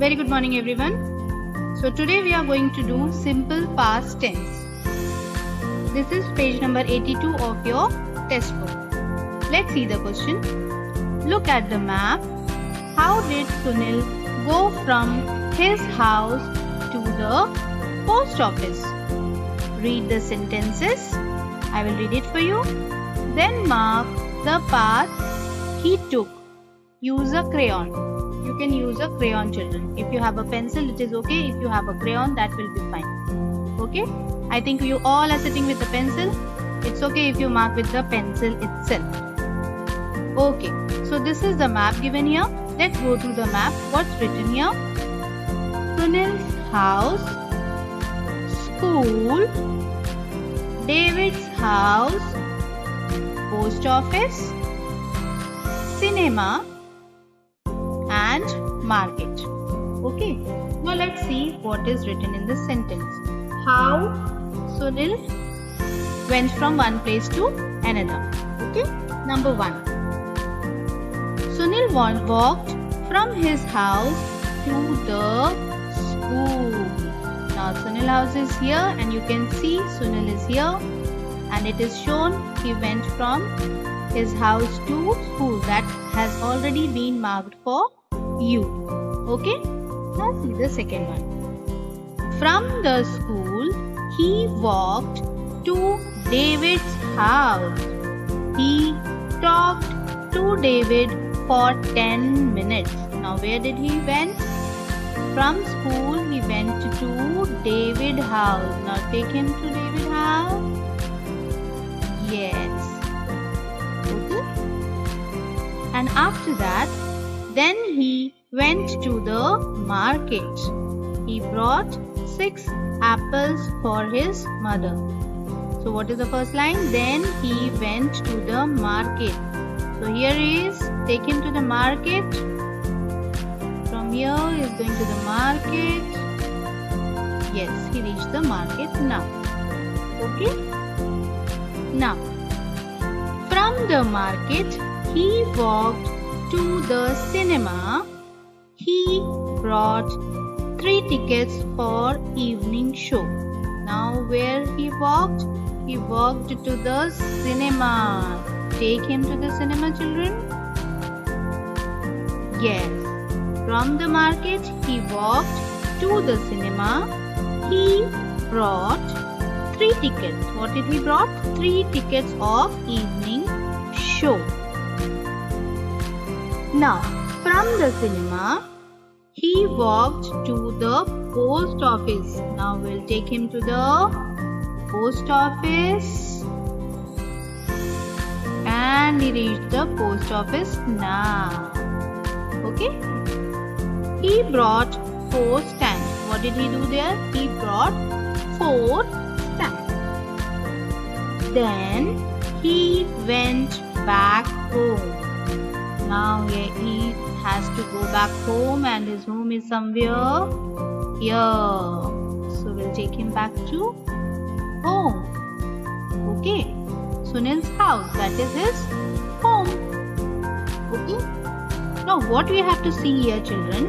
Very good morning everyone. So today we are going to do simple past tense. This is page number 82 of your test book. Let's see the question. Look at the map. How did Sunil go from his house to the post office? Read the sentences. I will read it for you. Then mark the path he took. Use a crayon. You can use a crayon, children. If you have a pencil, it is okay. If you have a crayon, that will be fine. Okay? I think you all are sitting with a pencil. It's okay if you mark with the pencil itself. Okay. So this is the map given here. Let's go to the map. What's written here? Sunil's house, school, David's house, post office, cinema, and market. Okay, now let's see what is written in this sentence. How Sunil went from one place to another. Okay, number 1. Sunil walked from his house to the school. Now Sunil house is here and you can see Sunil is here and it is shown he went from his house to school. That has already been marked for you. Okay, now see the second one. From the school he walked to David's house. He talked to David for 10 minutes. Now where did he went? From school he went to David house. Now take him to David house. Yes. Okay. And after that, then he went to the market. He brought 6 apples for his mother. So what is the first line? Then he went to the market. So here is, take him to the market. From here he is going to the market. Yes, he reached the market now. Okay. Now, from the market he walked to the cinema. He brought 3 tickets for evening show. Now where he walked? He walked to the cinema. Take him to the cinema, children. Yes. From the market he walked to the cinema. He brought 3 tickets. What did he brought? 3 tickets of evening show. Now, from the cinema, he walked to the post office. Now, we'll take him to the post office. And he reached the post office now. Okay? He brought 4 stamps. What did he do there? He brought 4 stamps. Then he went back home. Now he has to go back home and his home is somewhere here. So we'll take him back to home. Okay. Sunil's house, that is his home. Okay. Now what we have to see here, children?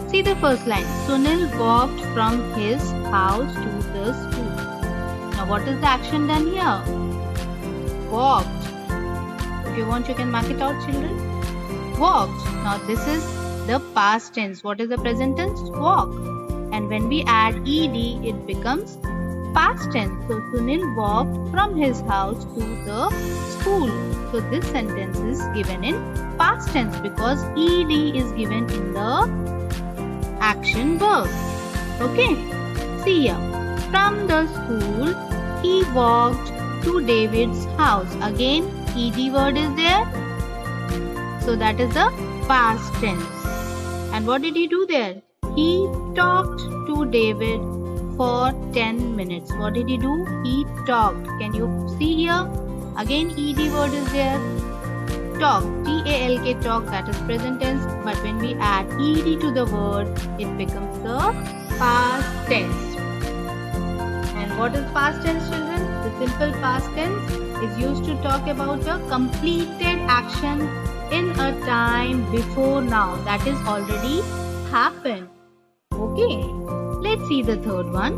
See the first line. Sunil walked from his house to the school. Now what is the action done here? Walked. If you want, you can mark it out, children. Walked. Now this is the past tense. What is the present tense? Walk. And when we add ed, it becomes past tense. So Sunil walked from his house to the school. So this sentence is given in past tense because ed is given in the action verb. Okay. See here. From the school, he walked to David's house. Again, ed word is there. So that is the past tense. And what did he do there? He talked to David for 10 minutes. What did he do? He talked. Can you see here? Again, ed word is there. Talk. T-A-L-K, talk. That is present tense. But when we add ed to the word, it becomes the past tense. And what is past tense, children? The simple past tense is used to talk about a completed action in a time before now. That is already happened. Okay, let's see the third one.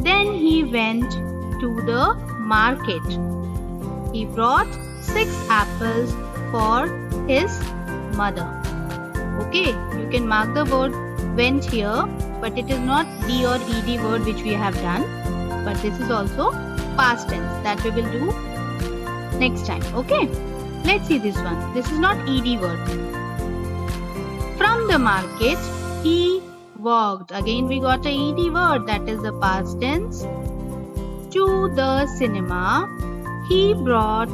Then he went to the market. He brought 6 apples for his mother. Okay, you can mark the word went here, but it is not D or ED word which we have done, but this is also past tense that we will do next time. Okay, let's see this one. This is not ED word. From the market he walked. Again we got a ED word, that is the past tense. To the cinema he brought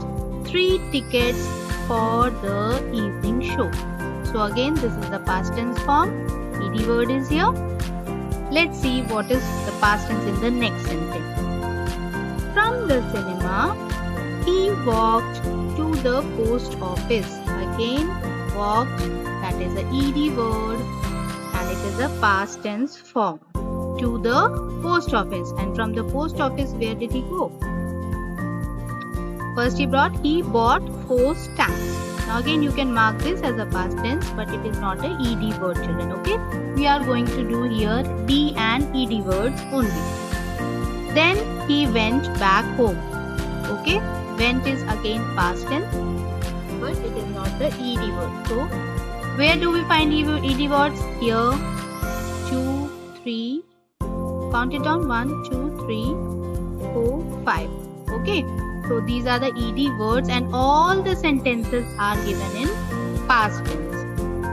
3 tickets for the evening show. So again this is the past tense form. ED word is here. Let's see what is the past tense in the next sentence. From the cinema he walked to the post office. Again walked, that is a ED word and it is a past tense form. To the post office, and from the post office where did he go? First he bought 4 stamps. Now again you can mark this as a past tense, but it is not a ED word, children. Okay, we are going to do here D and ED words only. Then he went back home. Okay, went is again past tense, but it is not the ED word. So where do we find ED words? Here, 2, 3, count it down, 1, 2, 3, 4, 5. Okay, so these are the ED words and all the sentences are given in past tense.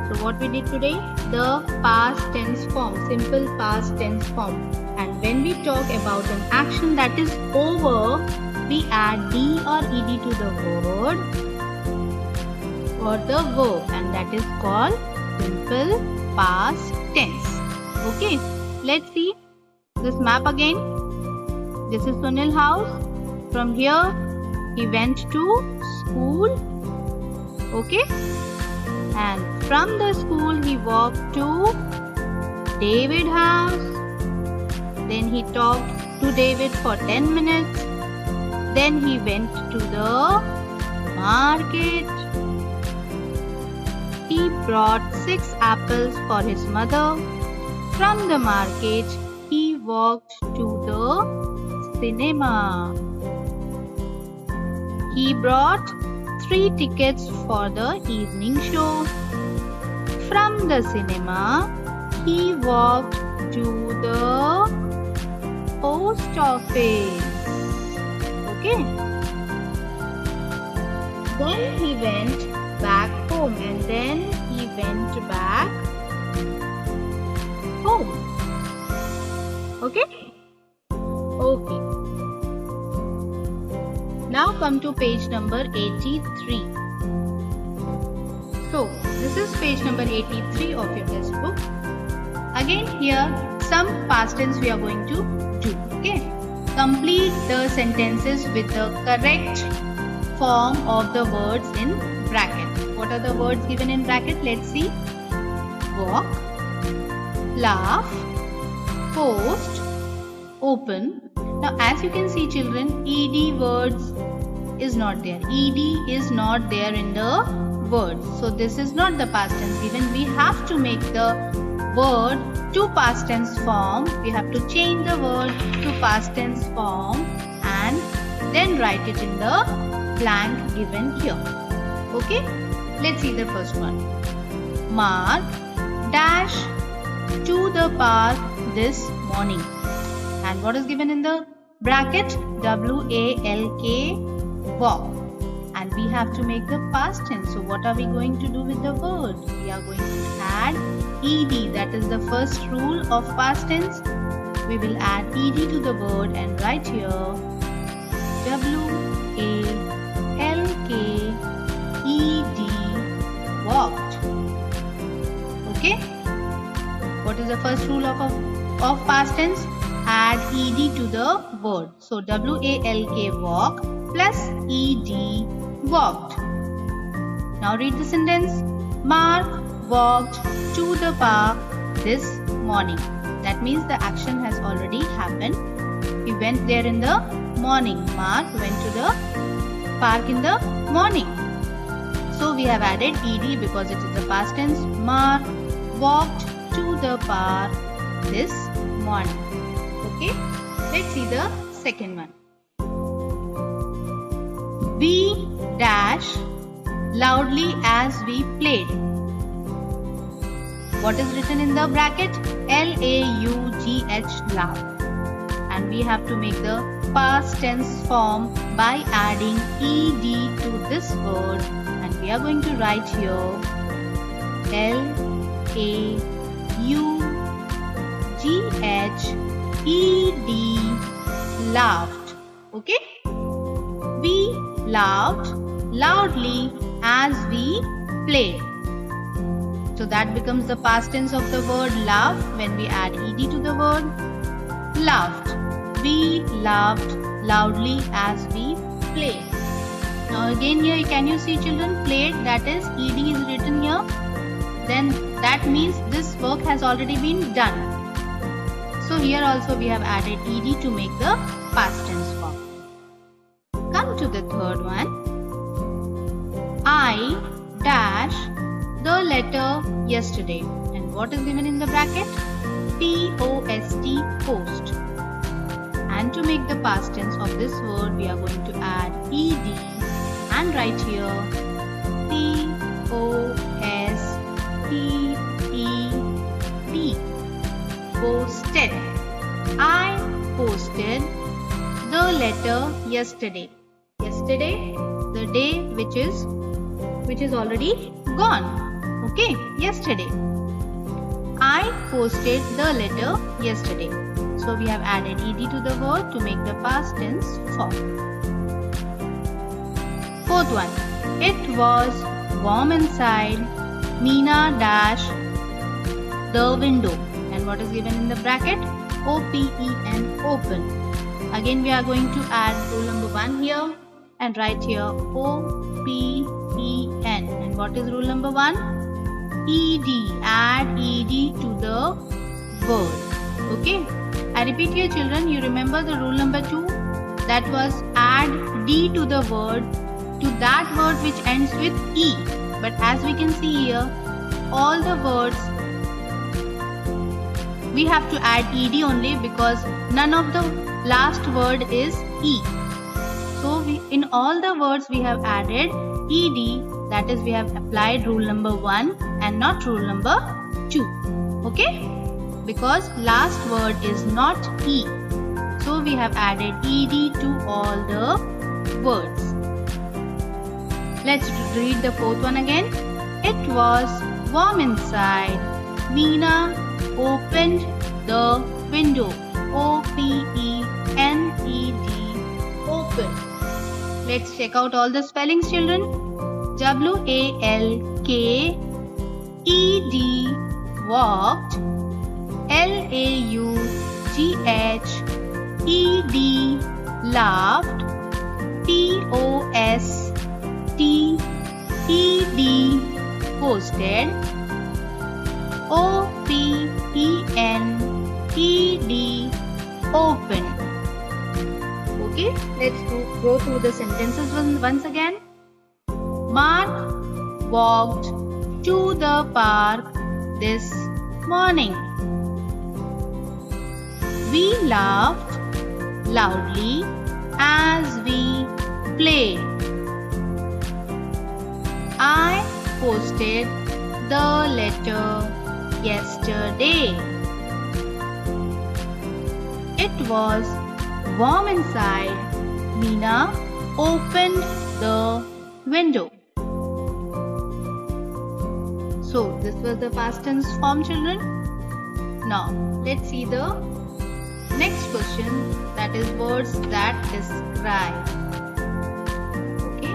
So what we did today? The past tense form, simple past tense form. And when we talk about an action that is over, we add D or ED to the word or the verb, and that is called simple past tense. Okay, let's see this map again. This is Sunil's house. From here he went to school. Okay, and from the school he walked to David's house. Then he talked to David for 10 minutes. Then he went to the market. He brought 6 apples for his mother. From the market he walked to the cinema. He brought 3 tickets for the evening show. From the cinema he walked to the post office. Okay. Then he went back home, and then he went back home. Okay. Okay. Now come to page number 83. So this is page number 83 of your textbook. Again here some past tense we are going to do. Okay. Complete the sentences with the correct form of the words in bracket. What are the words given in bracket? Let's see. Walk, laugh, post, open. Now as you can see, children, ED words is not there. ED is not there in the words. So this is not the past tense given. We have to make the word to past tense form. We have to change the word to past tense form and then write it in the blank given here. Okay, let's see the first one. Mark dash to the park this morning. And what is given in the bracket? W-A-L-K, walk. And we have to make the past tense. So what are we going to do with the word? We are going to add ED. That is the first rule of past tense. We will add ED to the word and write here W-A-L-K-E-D, walked. Okay. What is the first rule of past tense? Add ED to the word. So W-A-L-K, walk, plus ED, walked. Now read the sentence. Mark walked to the park this morning. That means the action has already happened. He went there in the morning. Mark went to the park in the morning. So we have added ed because it is the past tense. Mark walked to the park this morning. Okay, let's see the second one. We dash loudly as we played. What is written in the bracket? L-A-U-G-H, laugh. And we have to make the past tense form by adding ed to this word. And we are going to write here L-A-U-G-H-E-D, laughed. Okay? We laughed loudly as we played. So that becomes the past tense of the word laugh when we add ed to the word. Laughed. We laughed loudly as we played. Now again here, can you see children? Played, that is ed is written here. Then that means this work has already been done. So here also we have added ed to make the past tense form. Come to the third one. I dash the letter yesterday. And what is given in the bracket? P-O-S-T, post. And to make the past tense of this word, we are going to add ed and write here P-O-S-T-E-D, posted. I posted the letter yesterday. Yesterday, the day which is already gone. Okay, yesterday. I posted the letter yesterday. So we have added ed to the word to make the past tense form. Fourth one. It was warm inside. Meena dashed the window. And what is given in the bracket? O-P-E-N, open. Again we are going to add rule number 1 here and write here O-P-E-N. And what is rule number 1? ed. Add ed to the word. Okay. I repeat here children, you remember the rule number 2? That was add d to the word, to that word which ends with e. But as we can see here, all the words we have to add ed only because none of the last word is e. So in all the words we have added ed, that is we have applied rule number 1 and not rule number 2. Okay? Because last word is not e. So we have added ed to all the words. Let's read the fourth one again. It was warm inside. Meena opened the window. O-P-E-N-E-D, open. Let's check out all the spellings children. W-A-L-K-E-D, walked. L-A-U-G-H-E-D, laughed. P-O-S-T-E-D, posted. O-P-E-N-E-D, open. Okay, let's go through the sentences once again. Mark walked to the park this morning. We laughed loudly as we played. I posted the letter yesterday. It was warm inside. Meena opened the window. So this was the past tense form children. Now let's see the next question, that is words that describe. Okay.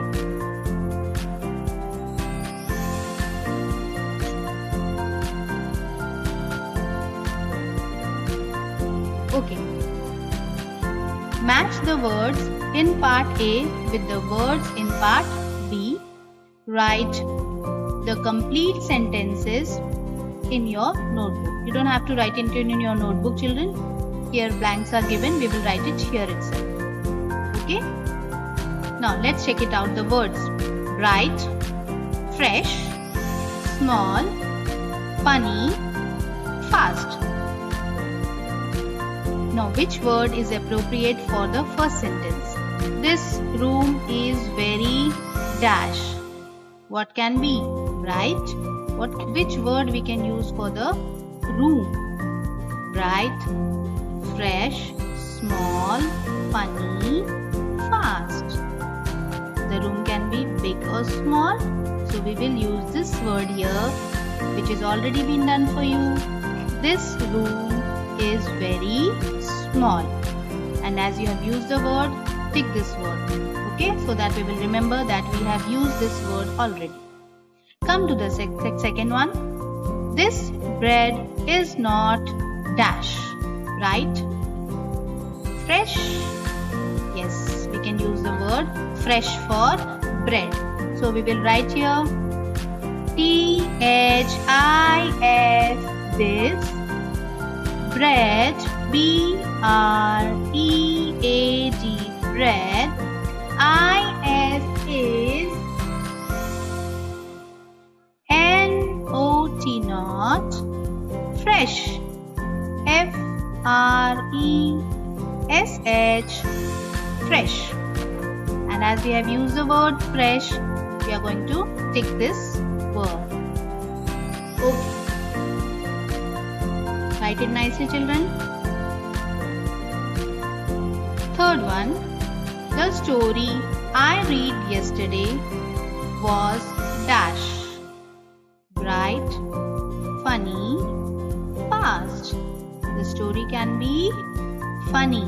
Okay. Match the words in part A with the words in part B. Write the complete sentences in your notebook. You don't have to write it in your notebook children. Here blanks are given, we will write it here itself. Okay. Now let's check it out, the words. Bright, fresh, small, funny, fast. Now, which word is appropriate for the first sentence? This room is very dash. What can be? Bright. Which word we can use for the room? Bright, fresh, small, funny, fast. The room can be big or small, so we will use this word here, which is already been done for you. This room is very small. And as you have used the word, tick this word. Okay, so that we will remember that we have used this word already. Come to the second one. This bread is not dash. Right? Fresh. Yes, we can use the word fresh for bread. So we will write here THIS, this bread, BREAD, bread. IS is NOT, not fresh. FRESH, fresh. And as we have used the word fresh, we are going to tick this word. Okay. Write it nicely, children. Third one. The story I read yesterday was dash. Bright, funny, fast. The story can be funny.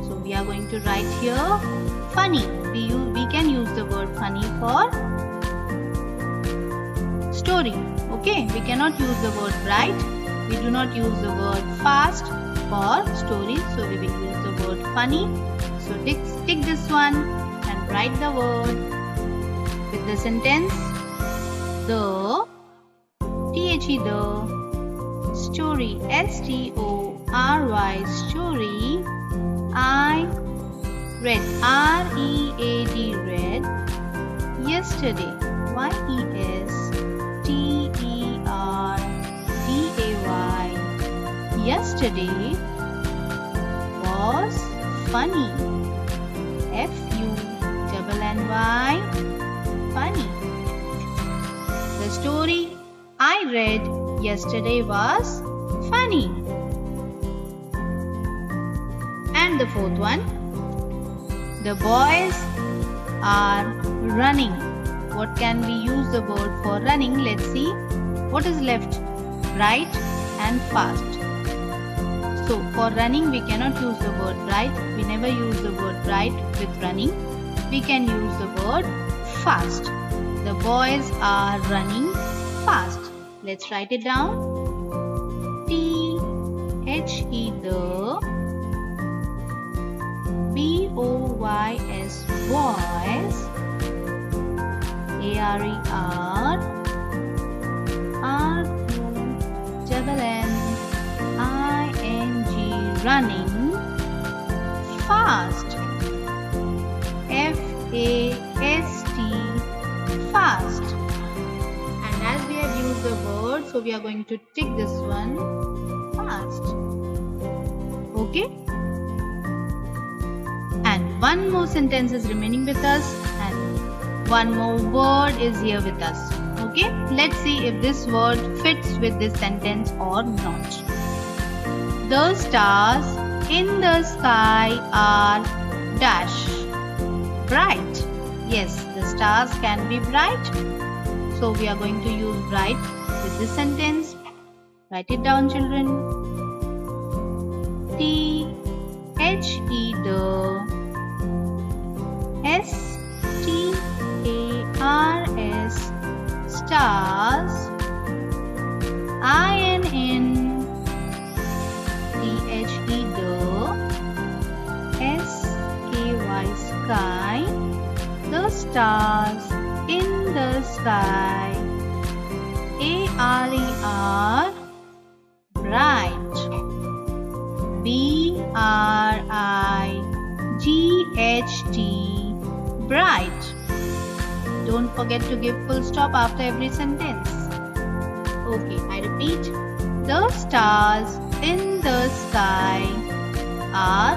So we are going to write here funny. We can use the word funny for story. Okay, we cannot use the word bright. We do not use the word fast for story. So we will use the word funny. So tick this one and write the word with the sentence the the story, STORY, story I read, READ, read yesterday, YESTERDAY, yesterday was funny, FUNNY, funny. The story I read yesterday was funny. And the fourth one. The boys are running. What can we use the word for running? Let's see. What is left? Bright and fast. So for running we cannot use the word bright. We never use the word bright with running. We can use the word fast. The boys are running fast. Let's write it down. THE, the BOYS, boys, ARER, RUNNING, running, fast, FAST, fast. And as we have used the word, so we are going to tick this one, fast. Okay? And one more sentence is remaining with us and one more word is here with us. Okay? Let's see if this word fits with this sentence or not. The stars in the sky are dash. Bright. Yes, the stars can be bright. So we are going to use bright with this sentence. Write it down, children. THE, the STARS, stars, INN, THE, the SKY, sky, the stars in the sky, ARER, bright, BRIGHT, bright. Don't forget to give full stop after every sentence. Okay, I repeat. The stars in the sky are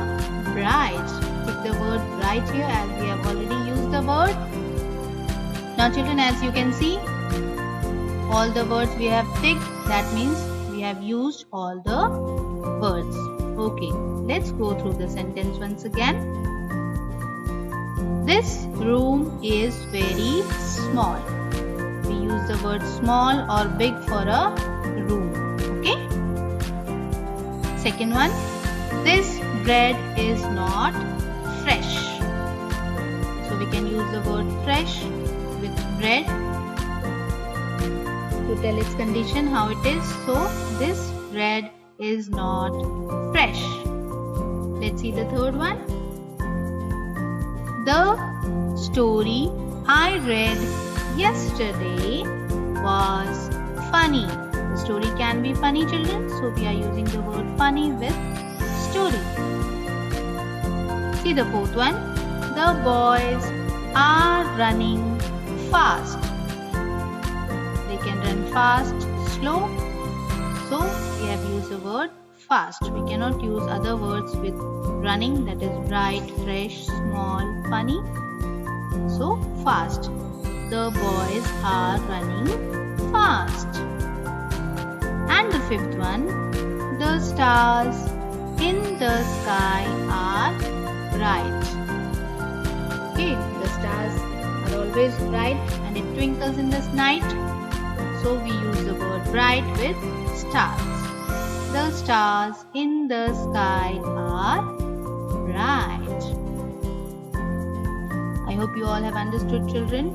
bright. Take the word bright here as we have already used the word. Now children, as you can see, all the words we have ticked. That means we have used all the words. Okay, let's go through the sentence once again. This room is very small. We use the word small or big for a room. Okay. Second one. This bread is not fresh. So we can use the word fresh with bread to tell its condition, how it is. So this bread is not fresh. Let's see the third one. The story I read yesterday was funny. The story can be funny, children, so we are using the word funny with story. See the fourth one. The boys are running fast. They can run fast, slow. So we have used the word fast. We cannot use other words with running, that is bright, fresh, small, funny. So fast. The boys are running fast. And the fifth one. The stars in the sky are bright. Okay, the stars are always bright and it twinkles in the night. So we use the word bright with stars. The stars in the sky are bright. I hope you all have understood, children.